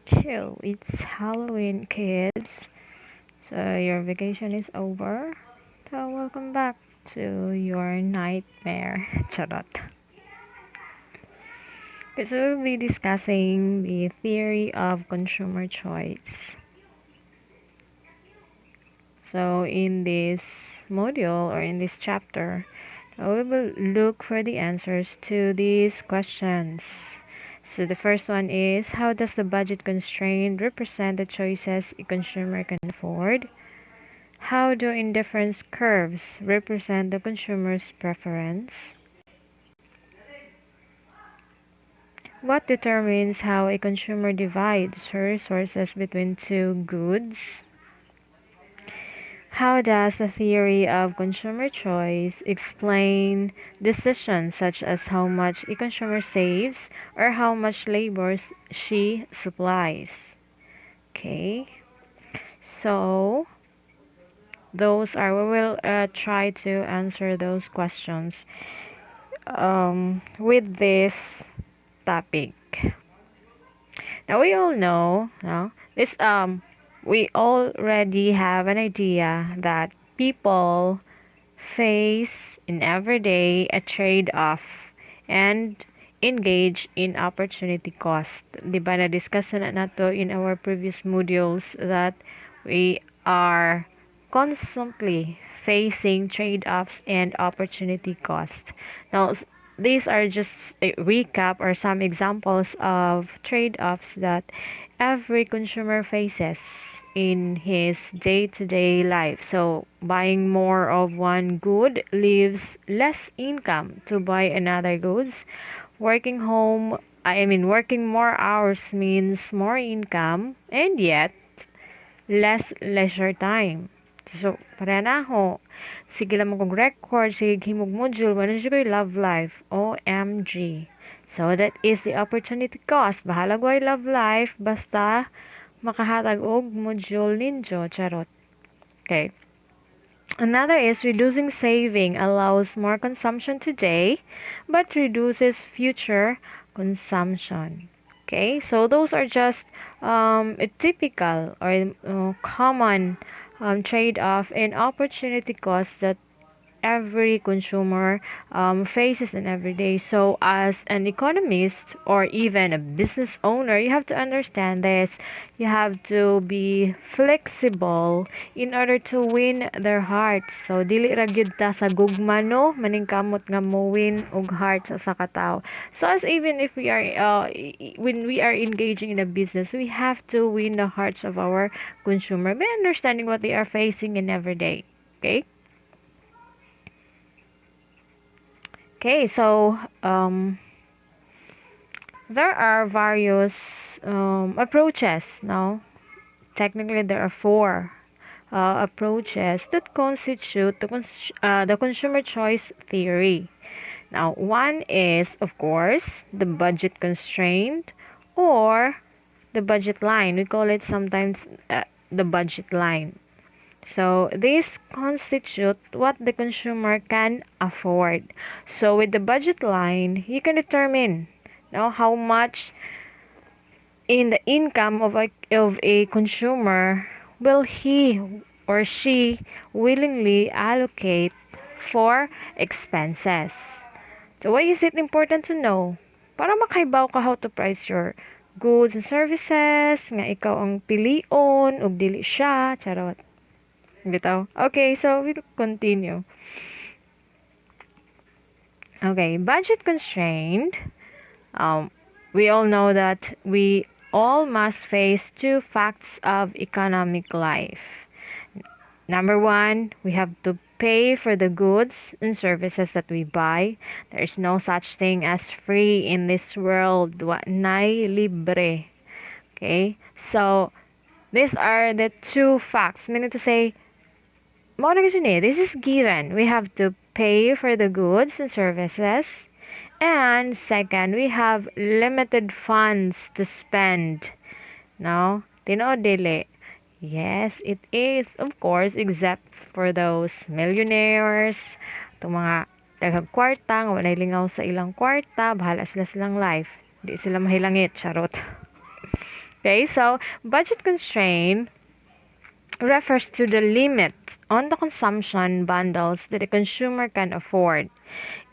Chill, it's Halloween, kids. So your vacation is over. So welcome back to your nightmare. Charot. Okay, so we'll be discussing the theory of consumer choice. So in this module or in this chapter, we will look for the answers to these questions. So the first one is, how does the budget constraint represent the choices a consumer can afford? How do indifference curves represent the consumer's preference? What determines how a consumer divides her resources between two goods? How does the theory of consumer choice explain decisions such as how much a consumer saves or how much labor she supplies? Okay, so we will try to answer those questions with this topic. Now we all know, no, this we already have an idea that people face in everyday a trade-off and engage in opportunity cost. Di ba na-discuss na nato in our previous modules that we are constantly facing trade-offs and opportunity cost. Now, these are just a recap or some examples of trade-offs that every consumer faces in his day-to-day life. So, buying more of one good leaves less income to buy another goods. Working more hours means more income and yet less leisure time. So, para na ho. Sige lang mo kong record, sige himog module, wala siya ko'y love life. OMG. So, that is the opportunity cost. Bahala ko ay love life, basta makahatag og module ninyo. Charot. Okay. Another is reducing saving allows more consumption today, but reduces future consumption. Okay, so those are just a typical or common trade-off and opportunity cost that every consumer faces in every day. So, as an economist or even a business owner, you have to understand this. You have to be flexible in order to win their hearts. So, dili ra gyud ta sa gugma no, maningkamot nga mo win og hearts sa katao. So, as even if we are when we are engaging in a business, we have to win the hearts of our consumer by understanding what they are facing in every day. Okay? Okay, so there are various approaches. Now, technically, there are four approaches that constitute the consumer choice theory. Now, one is, of course, the budget constraint or the budget line. We call it sometimes the budget line. So, these constitute what the consumer can afford. So, with the budget line, you can determine how much in the income of a consumer will he or she willingly allocate for expenses. So, why is it important to know? Para makahibaw ka how to price your goods and services, nga ikaw ang pilion, ug dili siya, charot. Bitaw. Okay, so we'll continue. Okay, budget constraint. We all know that we all must face two facts of economic life. Number one, we have to pay for the goods and services that we buy. There's no such thing as free in this world. Wa nay libre. Okay? So, these are the two facts. Meaning to say, this is given. We have to pay for the goods and services. And second, we have limited funds to spend. No? Tinood dili. Yes, it is, of course, except for those millionaires, itong mga daghang kwarta, nga walay lingaw sa ilang kwarta, bahala sila silang life. Di sila mahilangit, charot. Okay, so budget constraint refers to the limit on the consumption bundles that a consumer can afford.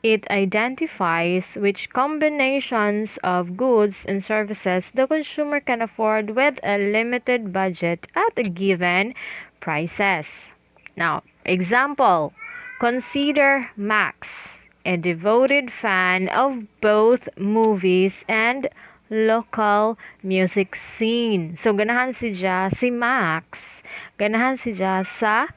It identifies which combinations of goods and services the consumer can afford with a limited budget at a given prices. Now, example, consider Max, a devoted fan of both movies and local music scene. So, ganahan si Max, ganahan sa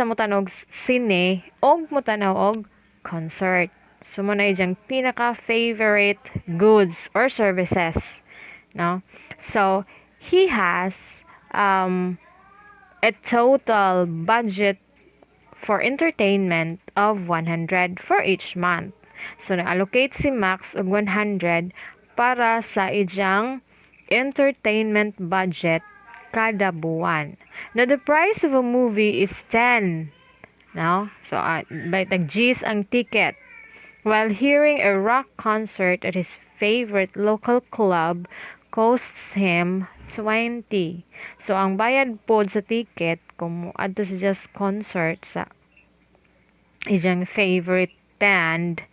mutanog sine og mutanaw og concert. So, mo na iyang pinaka-favorite goods or services. No? So, he has a total budget for entertainment of 100 for each month. So, na-allocate si Max og 100 para sa iyang entertainment budget kada buwan. Now, the price of a movie is 10. No? So, by tag-G's ang ticket. While hearing a rock concert at his favorite local club costs him 20. So, ang bayad po sa ticket, kung adto sa just concert sa iyang favorite band,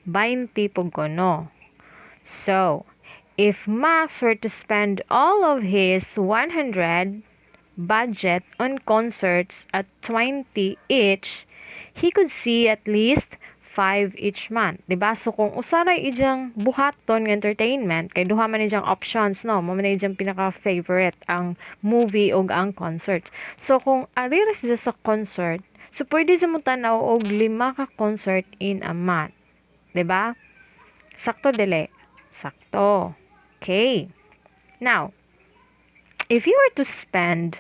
20 po kono. So, if Max were to spend all of his 100 budget on concerts at 20 each, he could see at least 5 each month. Diba? So, kung usaray ijang buhaton ng entertainment, kay duha man ijang options, no? Mo man ijang pinaka-favorite, ang movie o ang concert. So, kung arira siya sa concert, so, pwede sa mo tanaw og 5 ka concert in a month. Diba? Sakto, dili. Sakto. Okay. Now, if you were to spend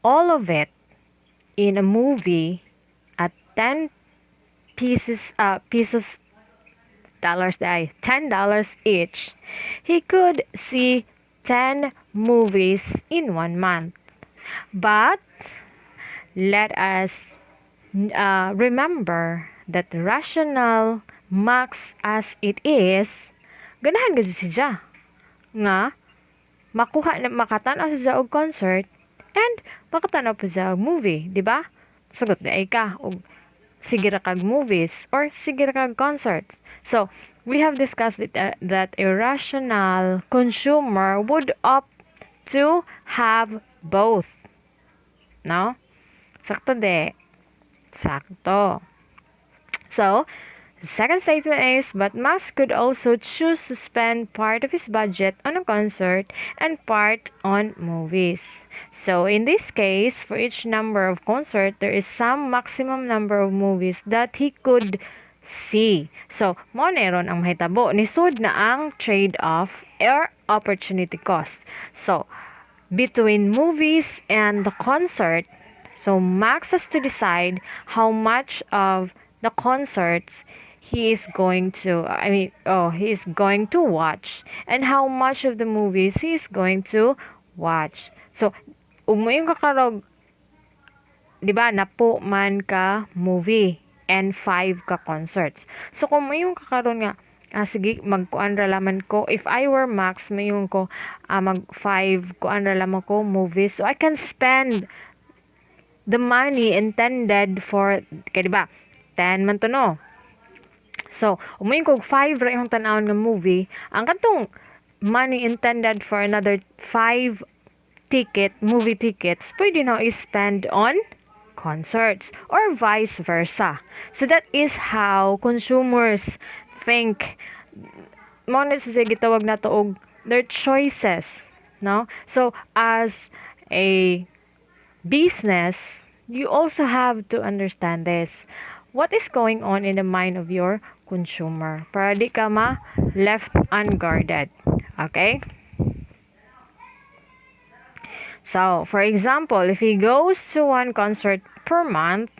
all of it in a movie at 10 $10 each, he could see 10 movies in 1 month. But let us remember that rational Max as it is, ganahan gud siya nga makatanaw siya og concert and makatanaw pa siya og movie, di ba? Sugot di ka og sige ra kag movies or sige ra kag concerts. So, we have discussed that a rational consumer would opt to have both. No? Sakto de. Sakto. So, the second statement is, but Max could also choose to spend part of his budget on a concert and part on movies. So, in this case, for each number of concert, there is some maximum number of movies that he could see. So, mo neron ang mahitabo. Nisud na ang trade-off or opportunity cost. So, between movies and the concert, so Max has to decide how much of the concerts he is going to watch and how much of the movies he is going to watch. So, umuyung kakarog, di ba, napo man ka movie and 5 ka concerts. So, kung umuyung kakaroon nga, sige, magkuan ra laman ko. If I were Max, mayong ko, mag 5 kuan ra laman ko movies. So, I can spend the money intended for, kaya di ba, 10 man to no. So, umuyin ko 5 ra yung tanawon nga movie, ang katong money intended for another 5 movie tickets, pwede na i-spend on concerts or vice versa. So, that is how consumers think. Mo na siya gitawag na to og their choices, no? So, as a business, you also have to understand this. What is going on in the mind of your consumer para di ka left unguarded. Okay? So, for example, if he goes to 1 concert per month,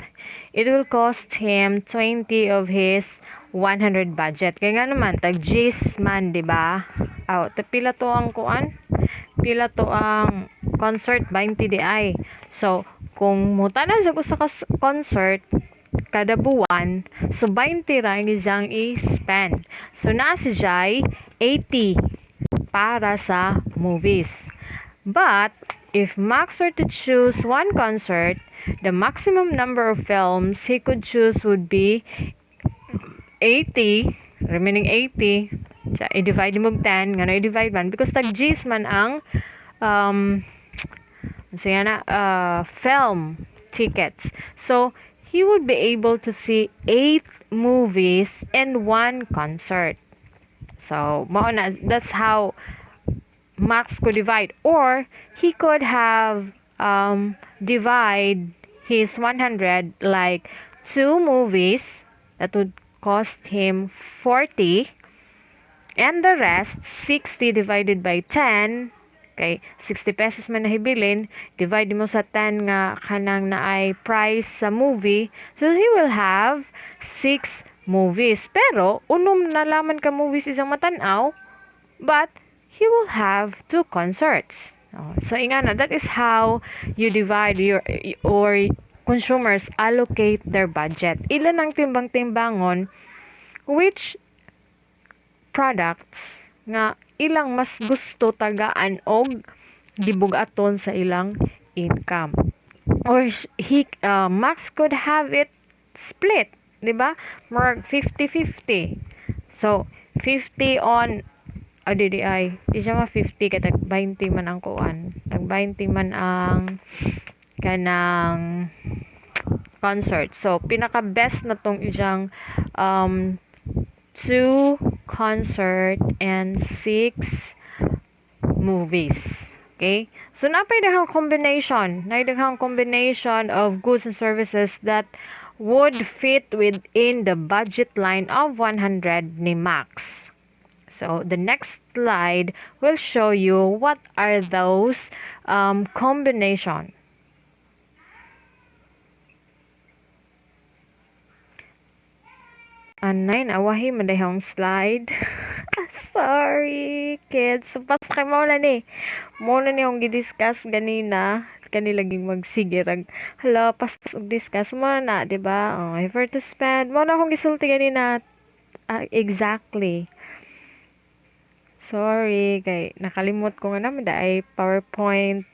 it will cost him 20 of his 100 budget. Kaya nga naman, tag-G's man, diba? Pila to ang kuan? Pila to ang concert, 20 di ay. So, kung muta na sa concert, kada buwan, so 20 ra ang isang i-spend. So, na si Jai, 80 para sa movies. But if Max were to choose one concert, the maximum number of films he could choose would be 80, remaining 80. I-divide mo 10, nga i-divide man because tag G's man ang film tickets. So he would be able to see 8 movies in one concert. So that's how Max could divide, or he could have divide his 100 like 2 movies that would cost him 40, and the rest 60 divided by 10. Okay, 60 pesos man nahibilin, divide mo sa 10 nga kanang naay price sa movie, so he will have 6 movies. Pero unom na laman ka movies isang matanaw, but he will have 2 concerts. So ingana, that is how you divide your or consumers allocate their budget. Ilan ang timbang-timbangon which products nga ilang mas gusto tagaan og gibugaton sa ilang income. Or Max could have it split, di ba? More 50-50. So 50 on DDI, di siya 50 kay tag 20 man ang kuan. Tag 20 man ang kanang concert. So pinaka best na tong isang 2 concert and 6 movies. Okay? So napay daghang combination of goods and services that would fit within the budget line of 100 ni Max. So the next slide will show you what are those combination. Anay, nawahi madayong slide. Sorry, kids. So, pas kay mo na ni. Mo na ni akong gidiscuss ganina. Kanilaging magsigirag. Hala, pas discuss mo na, di ba? Oh, ever to spend. Mo na akong gisulti ganina. Exactly. Sorry, kay nakalimot ko nga naman ay PowerPoint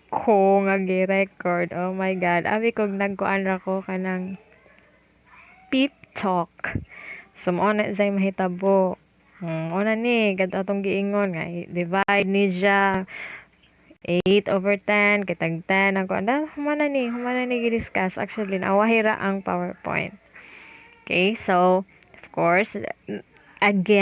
ko nga gi-record. Oh my God. Abi kog nagkuan ra ko kanang pep talk. So, mo na say mahitabo. Una ni, gato atong giingon nga, divide ni siya 8/10, kitag 10, ang kuanda, humana ni gidiscuss. Actually, nawahira ang PowerPoint. Okay, so, of course, again,